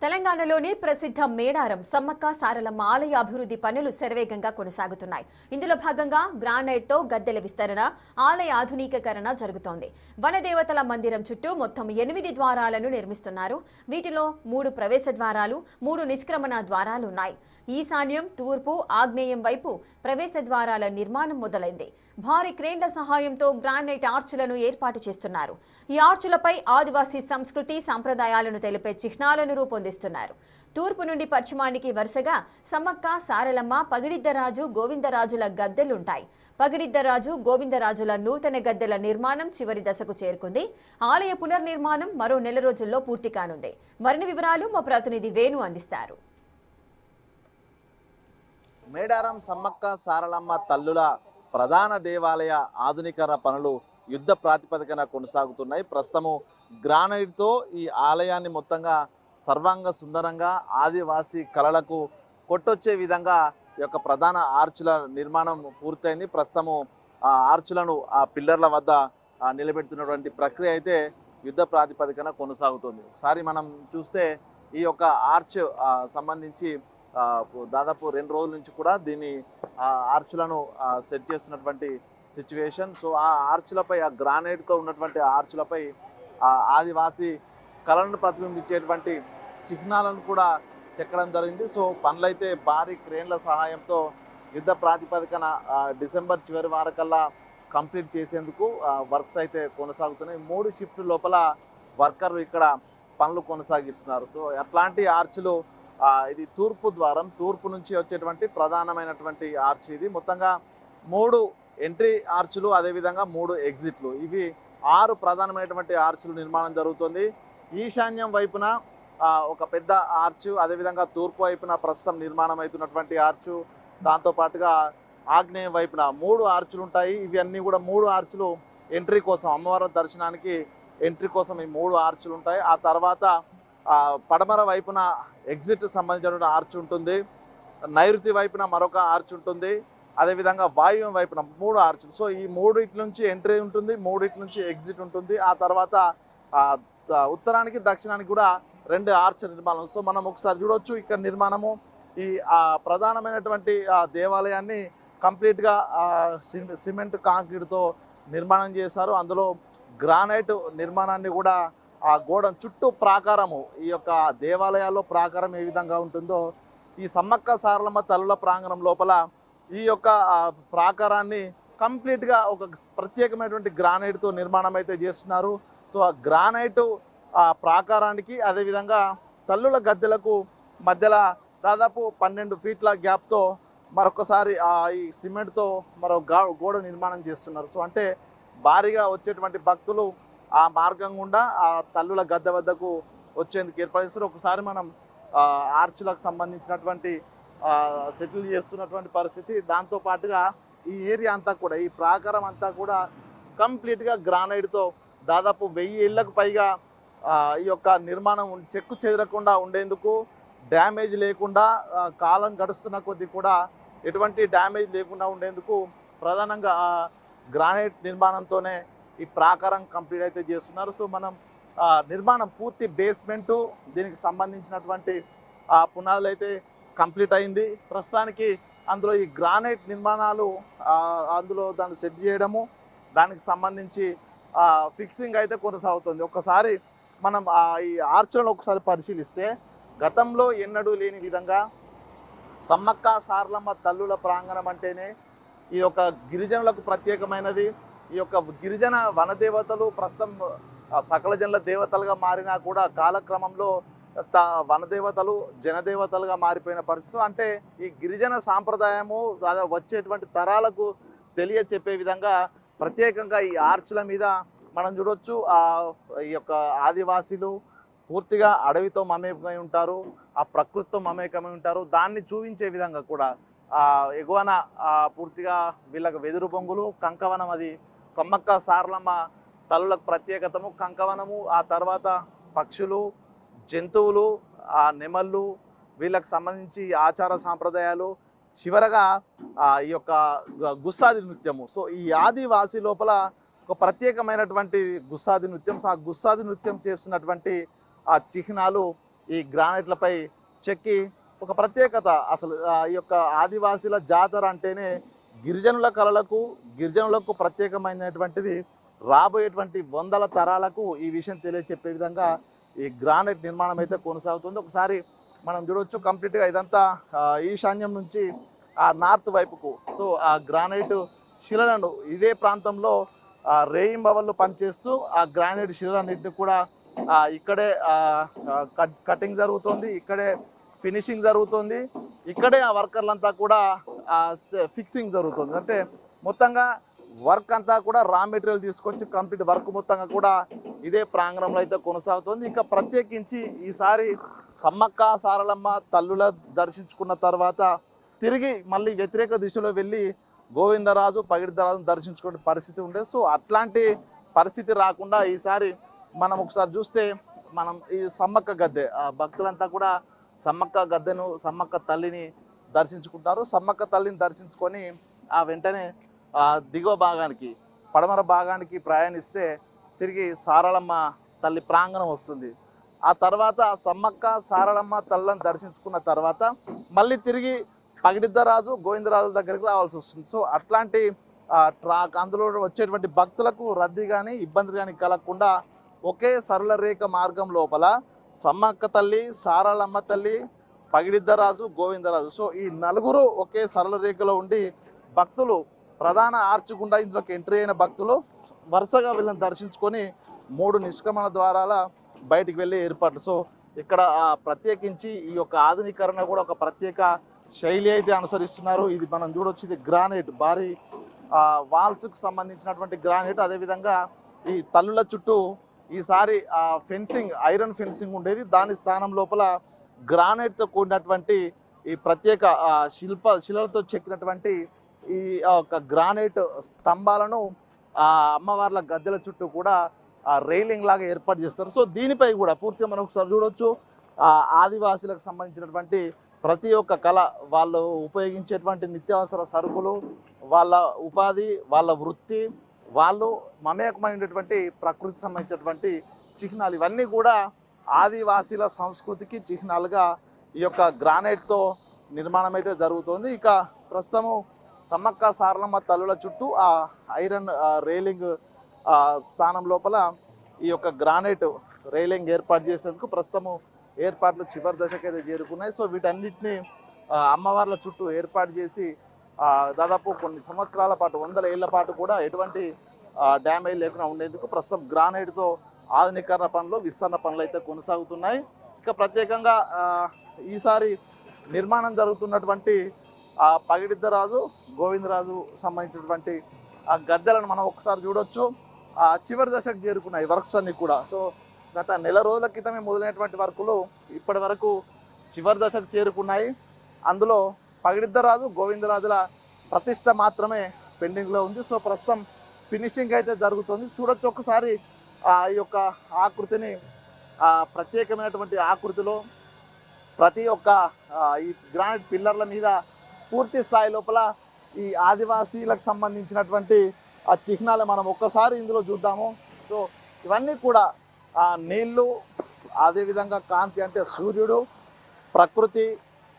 తెలంగాణలోని ప్రసిద్ధ మేడారం సమ్మక్క సారలమ్మ ఆలయ అభివృద్ధి పనులు శరవేగంగా కొనసాగుతున్నాయి. ఇందులో భాగంగా గ్రానైట్తో గద్దెల విస్తరణ, ఆలయ ఆధునికీకరణ జరుగుతోంది. వనదేవతల మందిరం చుట్టూ మొత్తం 8 ద్వారాలను నిర్మిస్తున్నారు. వీటిలో 3 ప్రవేశ ద్వారాలు, 3 నిష్క్రమణ ద్వారాలు ఉన్నాయి. ఈశాన్యం, తూర్పు, ఆగ్నేయం వైపు ప్రవేశ ద్వారాల నిర్మాణం మొదలైంది. భారీ క్రేన్ల సహాయంతో గ్రానైట్ ఆర్చులను ఏర్పాటు చేస్తున్నారు. ఈ ఆర్చులపై ఆదివాసీ సంస్కృతి సంప్రదాయాలను తెలిపే చిహ్నాలను రూపొందిస్తున్నారు. తూర్పు నుండి పశ్చిమానికి వరుసగా సమ్మక్క, సారలమ్మ, పగిడిద్దరాజు, గోవిందరాజుల గద్దెలుంటాయి. పగిడిద్దరాజు, గోవిందరాజుల నూతన గద్దెల నిర్మాణం చివరి దశకు చేరుకుంది. ఆలయ పునర్నిర్మాణం మరో నెల రోజుల్లో పూర్తి కానుంది. మరిన్ని వివరాలు మా ప్రతినిధి వేణు అందిస్తారు. మేడారం సమ్మక్క సారలమ్మ తల్లుల ప్రధాన దేవాలయ ఆధునీకరణ పనులు యుద్ధ ప్రాతిపదికన కొనసాగుతున్నాయి. ప్రస్తుతము గ్రానైట్తో ఈ ఆలయాన్ని మొత్తంగా సర్వాంగ సుందరంగా ఆదివాసీ కళలకు కొట్టొచ్చే విధంగా ఈ యొక్క ప్రధాన ఆర్చుల నిర్మాణం పూర్తయింది. ప్రస్తుతము ఆ ఆర్చులను ఆ పిల్లర్ల వద్ద నిలబెడుతున్నటువంటి ప్రక్రియ అయితే యుద్ధ ప్రాతిపదికన కొనసాగుతుంది. ఒకసారి మనం చూస్తే ఈ యొక్క ఆర్చ్ సంబంధించి దాదాపు 2 రోజుల నుంచి కూడా దీన్ని ఆర్చులను సెట్ చేస్తున్నటువంటి సిచ్యువేషన్. సో ఆ ఆర్చులపై, ఆ గ్రానైట్తో ఉన్నటువంటి ఆర్చులపై ఆదివాసీ కళలను ప్రతిబింబించేటువంటి చిహ్నాలను కూడా చెక్కడం జరిగింది. సో పనులైతే భారీ క్రేన్ల సహాయంతో యుద్ధ ప్రాతిపదికన డిసెంబర్ చివరి వారకల్లా కంప్లీట్ చేసేందుకు వర్క్స్ అయితే కొనసాగుతున్నాయి. 3 షిఫ్ట్ లోపల వర్కర్లు ఇక్కడ పనులు కొనసాగిస్తున్నారు. సో అట్లాంటి ఆర్చులు ఇది తూర్పు ద్వారం, తూర్పు నుంచి వచ్చేటువంటి ప్రధానమైనటువంటి ఆర్చ్. ఇది మొత్తంగా 3 ఎంట్రీ ఆర్చులు, అదేవిధంగా 3 ఎగ్జిట్లు, ఇవి 6 ప్రధానమైనటువంటి ఆర్చులు నిర్మాణం జరుగుతుంది. ఈశాన్యం వైపున ఒక పెద్ద ఆర్చు, అదేవిధంగా తూర్పు వైపున ప్రస్తుతం నిర్మాణం అవుతున్నటువంటి ఆర్చు, దాంతోపాటుగా ఆగ్నేయం వైపున 3 ఆర్చులు ఉంటాయి. ఇవి అన్నీ కూడా 3 ఆర్చులు ఎంట్రీ కోసం, అమ్మవారి దర్శనానికి ఎంట్రీ కోసం ఈ 3 ఆర్చులు ఉంటాయి. ఆ తర్వాత పడమర వైపున ఎగ్జిట్ సంబంధించిన ఆర్చ్ ఉంటుంది, నైరుతి వైపున మరొక ఆర్చ్ ఉంటుంది, అదేవిధంగా వాయువ్యం వైపున 3 ఆర్చులు. సో ఈ 3 నుంచి ఎంట్రీ ఉంటుంది, 3 నుంచి ఎగ్జిట్ ఉంటుంది. ఆ తర్వాత ఉత్తరానికి దక్షిణానికి కూడా 2 ఆర్చ్ నిర్మాణం. సో మనం ఒకసారి చూడవచ్చు ఇక్కడ నిర్మాణము. ఈ ప్రధానమైనటువంటి దేవాలయాన్ని కంప్లీట్గా సిమెంట్ కాంక్రీట్తో నిర్మాణం చేశారు. అందులో గ్రానైట్ నిర్మాణాన్ని కూడా ఆ గోడ చుట్టూ ప్రాకారము, ఈ యొక్క దేవాలయాల్లో ప్రాకారం ఏ విధంగా ఉంటుందో ఈ సమ్మక్క సారలమ్మ తల్లుల ప్రాంగణం లోపల ఈ యొక్క ప్రాకారాన్ని కంప్లీట్గా ఒక ప్రత్యేకమైనటువంటి గ్రానైట్తో నిర్మాణం అయితే చేస్తున్నారు. సో ఆ గ్రానైట్ ఆ ప్రాకారానికి, అదేవిధంగా తల్లుల గద్దెలకు మధ్యలో దాదాపు 12 ఫీట్ల గ్యాప్తో మరొకసారి ఈ సిమెంట్తో మరో గోడ నిర్మాణం చేస్తున్నారు. సో అంటే భారీగా వచ్చేటువంటి భక్తులు ఆ మార్గం గుండా ఆ తల్లుల గద్దె వద్దకు వచ్చేందుకు ఏర్పడిస్తారు. ఒకసారి మనం ఆర్చులకు సంబంధించినటువంటి సెటిల్ చేస్తున్నటువంటి పరిస్థితి, దాంతోపాటుగా ఈ ఏరియా అంతా కూడా, ఈ ప్రాకారం అంతా కూడా కంప్లీట్గా గ్రానైట్తో దాదాపు 1000 ఇళ్లకు పైగా ఈ యొక్క నిర్మాణం చెక్కు చెదరకుండా ఉండేందుకు, డ్యామేజ్ లేకుండా, కాలం గడుస్తున్న కొద్దీ కూడా ఎటువంటి డ్యామేజ్ లేకుండా ఉండేందుకు ప్రధానంగా గ్రానైట్ నిర్మాణంతోనే ఈ ప్రాకారం కంప్లీట్ అయితే చేస్తున్నారు. సో మనం నిర్మాణం పూర్తి బేస్మెంటు, దీనికి సంబంధించినటువంటి పునాదులు అయితే కంప్లీట్ అయింది. ప్రస్తుతానికి అందులో ఈ గ్రానైట్ నిర్మాణాలు, అందులో దాన్ని సెట్ చేయడము, దానికి సంబంధించి ఫిక్సింగ్ అయితే కొనసాగుతుంది. ఒక్కసారి మనం ఈ ఆర్చులను ఒకసారి పరిశీలిస్తే గతంలో ఎన్నడూ లేని విధంగా సమ్మక్క సారలమ్మ తల్లుల ప్రాంగణం అంటేనే ఈ యొక్క గిరిజనులకు ప్రత్యేకమైనది. ఈ యొక్క గిరిజన వనదేవతలు ప్రస్తుతం సకల జనుల దేవతలుగా మారినా కూడా కాలక్రమంలో వనదేవతలు జనదేవతలుగా మారిపోయిన పరిస్థితి. అంటే ఈ గిరిజన సాంప్రదాయము వచ్చేటువంటి తరాలకు తెలియచెప్పే విధంగా ప్రత్యేకంగా ఈ ఆర్చుల మీద మనం చూడొచ్చు. ఈ యొక్క ఆదివాసీలు పూర్తిగా అడవితో మమేకమై ఉంటారు, ఆ ప్రకృతితో మమేకమై ఉంటారు. దాన్ని చూపించే విధంగా కూడా ఎగువన పూర్తిగా వీళ్ళకి వెదురు బొంగులు, కంకవనం, అది సమ్మక్క సారలమ్మ తల్లులకు ప్రత్యేకతము కంకవనము. ఆ తర్వాత పక్షులు, జంతువులు, నెమళ్ళు, వీళ్ళకి సంబంధించి ఆచార సాంప్రదాయాలు, చివరగా ఈ యొక్క గుస్సాది నృత్యము. సో ఈ ఆదివాసీ లోపల ఒక ప్రత్యేకమైనటువంటి గుస్సాది నృత్యం. ఆ గుస్సాది నృత్యం చేస్తున్నటువంటి ఆ చిహ్నాలు ఈ గ్రానైట్లపై చెక్కి ఒక ప్రత్యేకత. అసలు ఈ యొక్క ఆదివాసీల జాతర అంటేనే గిరిజనుల కళలకు, గిరిజనులకు ప్రత్యేకమైనటువంటిది. రాబోయేటువంటి వందల తరాలకు ఈ విషయం తెలియచెప్పే విధంగా ఈ గ్రానైట్ నిర్మాణం అయితే కొనసాగుతుంది. ఒకసారి మనం చూడవచ్చు కంప్లీట్గా ఇదంతా ఈశాన్యం నుంచి ఆ నార్త్ వైపుకు. సో ఆ గ్రానైట్ శిలలను ఇదే ప్రాంతంలో రేయింబవళ్ళు పనిచేస్తూ ఆ గ్రానైట్ శిలలన్నింటినీ కూడా ఇక్కడే కటింగ్ జరుగుతుంది, ఇక్కడే ఫినిషింగ్ జరుగుతుంది, ఇక్కడే ఆ వర్కర్లంతా కూడా ఫిక్సింగ్ జరుగుతుంది. అంటే మొత్తంగా వర్క్ అంతా కూడా రా మెటీరియల్ తీసుకొచ్చి కంప్లీట్ వర్క్ మొత్తంగా కూడా ఇదే ప్రాంగణంలో అయితే కొనసాగుతుంది. ఇంకా ప్రత్యేకించి ఈసారి సమ్మక్క సారలమ్మ తల్లుల దర్శించుకున్న తర్వాత తిరిగి మళ్ళీ వ్యతిరేక దిశలో వెళ్ళి గోవిందరాజు పగిడిద్దరాజును దర్శించుకునే పరిస్థితి ఉండేది. సో అట్లాంటి పరిస్థితి రాకుండా ఈసారి మనం ఒకసారి చూస్తే మనం ఈ సమ్మక్క గద్దె భక్తులంతా కూడా సమ్మక్క గద్దెను, సమ్మక్క తల్లిని దర్శించుకుంటారు. సమ్మక్క తల్లిని దర్శించుకొని ఆ వెంటనే దిగువ భాగానికి, పడమర భాగానికి ప్రయాణిస్తే తిరిగి సారలమ్మ తల్లి ప్రాంగణం వస్తుంది. ఆ తర్వాత సమ్మక్క సారలమ్మ తల్లిని దర్శించుకున్న తర్వాత మళ్ళీ తిరిగి పగిడిద్దరాజు గోవిందరాజు దగ్గరికి రావాల్సి వస్తుంది. సో అట్లాంటి ట్రాక్ అందులో వచ్చేటువంటి భక్తులకు రద్దీ కానీ ఇబ్బంది కానీ కలగకుండా ఒకే సరళ రేఖ మార్గం లోపల సమ్మక్క తల్లి, సారలమ్మ తల్లి, పగిడిద్దరాజు, గోవిందరాజు, సో ఈ నలుగురు ఒకే సరళ రేఖలో ఉండి భక్తులు ప్రధాన ఆర్చ్ గుండా ఇందులోకి ఎంట్రీ అయిన భక్తులు వరుసగా వీళ్ళని దర్శించుకొని 3 నిష్క్రమణ ద్వారాల బయటికి వెళ్ళే ఏర్పాట్లు. సో ఇక్కడ ప్రత్యేకించి ఈ యొక్క ఆధునీకరణ కూడా ఒక ప్రత్యేక శైలి అయితే అనుసరిస్తున్నారు. ఇది మనం చూడొచ్చు, ఇది గ్రానైట్, భారీ వాల్స్కు సంబంధించినటువంటి గ్రానైట్. అదేవిధంగా ఈ తల్లుల చుట్టూ ఈసారి ఫెన్సింగ్, ఐరన్ ఫెన్సింగ్ ఉండేది, దాని స్థానం లోపల గ్రానైట్తో కూడినటువంటి ఈ ప్రత్యేక శిలలతో చెక్కినటువంటి ఈ ఒక గ్రానైట్ స్తంభాలను అమ్మవార్ల గద్దెల చుట్టూ కూడా రైలింగ్ లాగా ఏర్పాటు చేస్తారు. సో దీనిపై కూడా పూర్తిగా మనం ఒకసారి చూడవచ్చు, ఆదివాసీలకు సంబంధించినటువంటి ప్రతి ఒక్క కళ, వాళ్ళు ఉపయోగించేటువంటి నిత్యావసర సరుకులు, వాళ్ళ ఉపాధి, వాళ్ళ వృత్తి, వాళ్ళు మమేకమైనటువంటి ప్రకృతికి సంబంధించినటువంటి చిహ్నాలు, ఇవన్నీ కూడా ఆదివాసీల సంస్కృతికి చిహ్నాలుగా ఈ యొక్క గ్రానైట్తో నిర్మాణం అయితే జరుగుతుంది. ఇక ప్రస్తుతము సమ్మక్క సారలమ్మ తల్లుల చుట్టూ ఆ ఐరన్ రైలింగ్ స్థానం లోపల ఈ యొక్క గ్రానైట్ రైలింగ్ ఏర్పాటు చేసేందుకు ప్రస్తుతము ఏర్పాట్లు చివరి దశకైతే చేరుకున్నాయి. సో వీటన్నిటిని అమ్మవార్ల చుట్టూ ఏర్పాటు చేసి దాదాపు కొన్ని సంవత్సరాల పాటు, 100 ఏళ్ల పాటు కూడా ఎటువంటి డ్యామేజ్ లేకుండా ఉండేందుకు ప్రస్తుతం గ్రానైట్తో ఆధునీకరణ పనులు, విస్తరణ పనులు అయితే కొనసాగుతున్నాయి. ఇక ప్రత్యేకంగా ఈసారి నిర్మాణం జరుగుతున్నటువంటి పగిడిద్దరాజు, గోవిందరాజు సంబంధించినటువంటి ఆ గద్దెలను మనం ఒకసారి చూడొచ్చు. చివరి దశకు చేరుకున్నాయి వర్క్స్ అన్ని కూడా. సో గత నెల రోజుల క్రితమే మొదలైనటువంటి వర్కులు ఇప్పటి వరకు చివరి దశకు చేరుకున్నాయి. అందులో పగిడిద్దరాజు, గోవిందరాజుల ప్రతిష్ట మాత్రమే పెండింగ్లో ఉంది. సో ప్రస్తుతం ఫినిషింగ్ అయితే జరుగుతుంది. చూడొచ్చు ఒకసారి ఈ యొక్క ఆకృతిని, ప్రత్యేకమైనటువంటి ఆకృతిలో ప్రతి ఒక్క ఈ గ్రానైట్ పిల్లర్ల మీద పూర్తి స్థాయి లోపల ఈ ఆదివాసీలకు సంబంధించినటువంటి ఆ చిహ్నాలు మనం ఒక్కసారి ఇందులో చూద్దాము. సో ఇవన్నీ కూడా నీళ్ళు, అదేవిధంగా కాంతి అంటే సూర్యుడు, ప్రకృతి,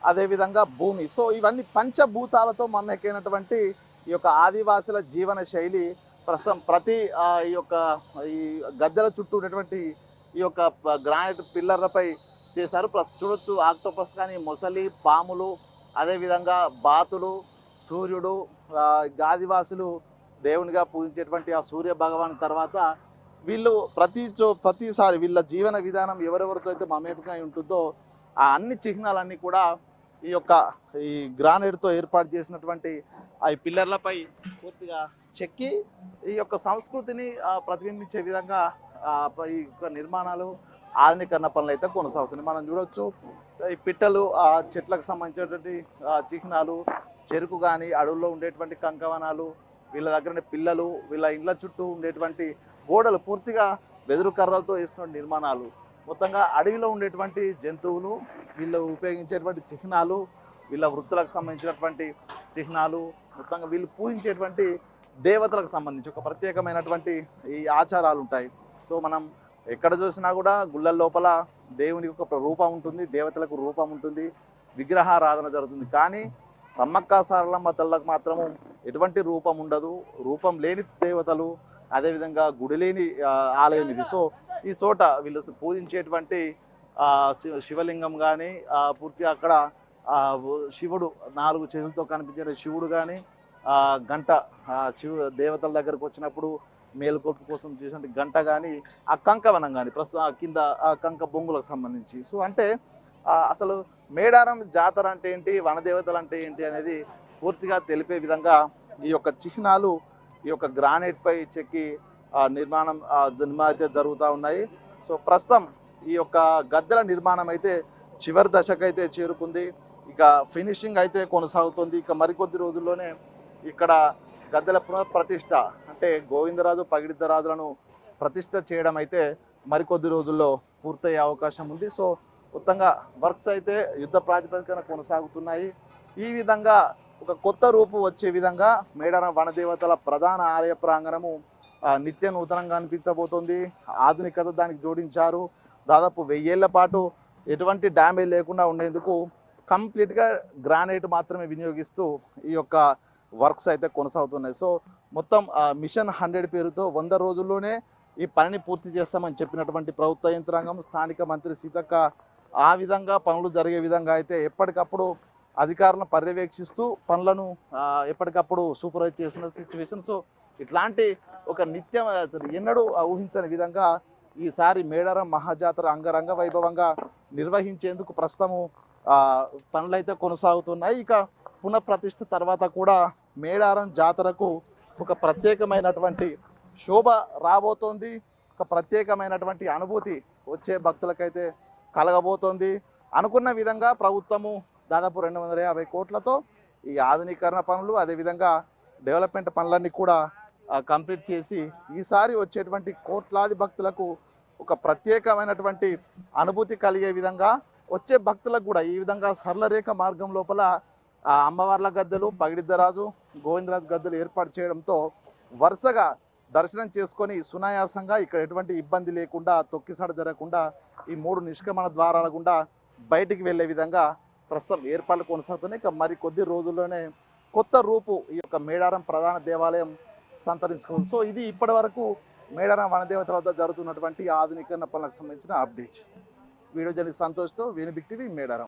అదేవిధంగా భూమి. సో ఇవన్నీ పంచభూతాలతో మమేకైనటువంటి ఈ యొక్క ఆదివాసుల జీవన శైలి ప్రస్తుతం ప్రతి ఈ యొక్క ఈ గద్దెల చుట్టూ ఉన్నటువంటి ఈ యొక్క గ్రానైట్ పిల్లర్లపై చేశారు. చూడొచ్చు ఆక్టోపస్ కానీ, మొసలి, పాములు, అదేవిధంగా బాతులు, సూర్యుడు, ఆదివాసులు దేవునిగా పూజించేటువంటి ఆ సూర్య భగవాన్ తర్వాత వీళ్ళు ప్రతిసారి వీళ్ళ జీవన విధానం ఎవరెవరితో అయితే మమేకమై ఉంటుందో ఆ అన్ని చిహ్నాలన్నీ కూడా ఈ యొక్క ఈ గ్రానైట్తో ఏర్పాటు చేసినటువంటి ఆ పిల్లర్లపై పూర్తిగా చెక్కి ఈ యొక్క సంస్కృతిని ప్రతిబింబించే విధంగా ఈ యొక్క నిర్మాణాలు, ఆధునీకరణ పనులు అయితే కొనసాగుతున్నాయి. మనం చూడవచ్చు ఈ పిట్టలు, ఆ చెట్లకు సంబంధించినటువంటి చిహ్నాలు, చెరుకు కానీ, అడవుల్లో ఉండేటువంటి కంకవనాలు, వీళ్ళ దగ్గర పిల్లలు, వీళ్ళ ఇండ్ల చుట్టూ ఉండేటువంటి గోడలు పూర్తిగా వెదురు కర్రలతో వేసిన నిర్మాణాలు, మొత్తంగా అడవిలో ఉండేటువంటి జంతువులు, వీళ్ళు ఉపయోగించేటువంటి చిహ్నాలు, వీళ్ళ వృత్తులకు సంబంధించినటువంటి చిహ్నాలు, మొత్తంగా వీళ్ళు పూజించేటువంటి దేవతలకు సంబంధించి ఒక ప్రత్యేకమైనటువంటి ఈ ఆచారాలు ఉంటాయి. సో మనం ఎక్కడ చూసినా కూడా గుళ్ళ లోపల దేవునికి ఒక రూపం ఉంటుంది, దేవతలకు రూపం ఉంటుంది, విగ్రహారాధన జరుగుతుంది. కానీ సమ్మక్క సారలమ్మ తల్లకు మాత్రము ఎటువంటి రూపం ఉండదు, రూపం లేని దేవతలు, అదేవిధంగా గుడి లేని ఆలయం ఇది. సో ఈ చోట వీళ్ళు పూజించేటువంటి శివలింగం కానీ పూర్తిగా అక్కడ శివుడు 4 చేతులతో కనిపించే శివుడు కానీ గంట దేవతల దగ్గరకు వచ్చినప్పుడు మేలుకొల్పు కోసం చేసిన గంట కానీ ఆ కంకవనం కానీ ప్రస్తుతం కింద ఆ కంక బొంగులకు సంబంధించి. సో అంటే అసలు మేడారం జాతర అంటే ఏంటి, వనదేవతలు అంటే ఏంటి అనేది పూర్తిగా తెలిపే విధంగా ఈ యొక్క చిహ్నాలు ఈ యొక్క గ్రానైట్పై చెక్కి నిర్మాణం అయితే జరుగుతూ ఉన్నాయి. సో ప్రస్తుతం ఈ యొక్క గద్దెల నిర్మాణం అయితే చివరి దశకైతే చేరుకుంది. ఇక ఫినిషింగ్ అయితే కొనసాగుతుంది. ఇక మరికొద్ది రోజుల్లోనే ఇక్కడ గద్దెల పునఃప్రతిష్ఠ అంటే గోవిందరాజు పగిడిద్దరాజులను ప్రతిష్ఠ చేయడం అయితే మరికొద్ది రోజుల్లో పూర్తయ్యే అవకాశం ఉంది. సో మొత్తంగా వర్క్స్ అయితే యుద్ధ ప్రాతిపదికన కొనసాగుతున్నాయి. ఈ విధంగా ఒక కొత్త రూపు వచ్చే విధంగా మేడారం వనదేవతల ప్రధాన ఆలయ ప్రాంగణము నిత్య నూతనంగా అనిపించబోతోంది. ఆధునికత దానికి జోడించారు. దాదాపు 1000 ఏళ్ల పాటు ఎటువంటి డ్యామేజ్ లేకుండా ఉండేందుకు కంప్లీట్గా గ్రానైట్ మాత్రమే వినియోగిస్తూ ఈ యొక్క వర్క్స్ అయితే కొనసాగుతున్నాయి. సో మొత్తం మిషన్ 100 పేరుతో 100 రోజుల్లోనే ఈ పనిని పూర్తి చేస్తామని చెప్పినటువంటి ప్రభుత్వ యంత్రాంగం, స్థానిక మంత్రి సీతక్క ఆ విధంగా పనులు జరిగే విధంగా అయితే ఎప్పటికప్పుడు అధికారులను పర్యవేక్షిస్తూ పనులను ఎప్పటికప్పుడు సూపర్వైజ్ చేస్తున్న సిచ్యువేషన్. సో ఇట్లాంటి ఒక నిత్యం ఎన్నడూ ఊహించని విధంగా ఈసారి మేడారం మహాజాతర అంగరంగ వైభవంగా నిర్వహించేందుకు ప్రస్తుతము పనులైతే కొనసాగుతున్నాయి. ఇక పునఃప్రతిష్ఠ తర్వాత కూడా మేడారం జాతరకు ఒక ప్రత్యేకమైనటువంటి శోభ రాబోతోంది. ఒక ప్రత్యేకమైనటువంటి అనుభూతి వచ్చే భక్తులకైతే కలగబోతోంది. అనుకున్న విధంగా ప్రభుత్వము దాదాపు 250 కోట్లతో ఈ ఆధునీకరణ పనులు అదేవిధంగా డెవలప్మెంట్ పనులన్నీ కూడా కంప్లీట్ చేసి ఈసారి వచ్చేటువంటి కోట్లాది భక్తులకు ఒక ప్రత్యేకమైనటువంటి అనుభూతి కలిగే విధంగా వచ్చే భక్తులకు కూడా ఈ విధంగా సరళరేఖ మార్గం లోపల అమ్మవార్ల గద్దెలు, పగిడిద్దరాజు, గోవిందరాజు గద్దెలు ఏర్పాటు చేయడంతో వరుసగా దర్శనం చేసుకొని సునాయాసంగా ఇక్కడ ఎటువంటి ఇబ్బంది లేకుండా తొక్కిసడ జరగకుండా ఈ 3 నిష్క్రమణ ద్వారాల గుండా బయటికి వెళ్ళే విధంగా ప్రస్తుతం ఏర్పాట్లు కొనసాగుతున్నాయి. ఇక మరి కొద్ది రోజుల్లోనే కొత్త రూపు ఈ యొక్క మేడారం ప్రధాన దేవాలయం సంతరించుకోవచ్చు. సో ఇది ఇప్పటి వరకు మేడారం వనదేవతల వద్ద జరుగుతున్నటువంటి ఆధునీకరణ పనులకు సంబంధించిన అప్డేట్. వీడియో జర్నలిస్ట్ సంతోష్తో వేణు బిగ్ టీవీ మేడారం.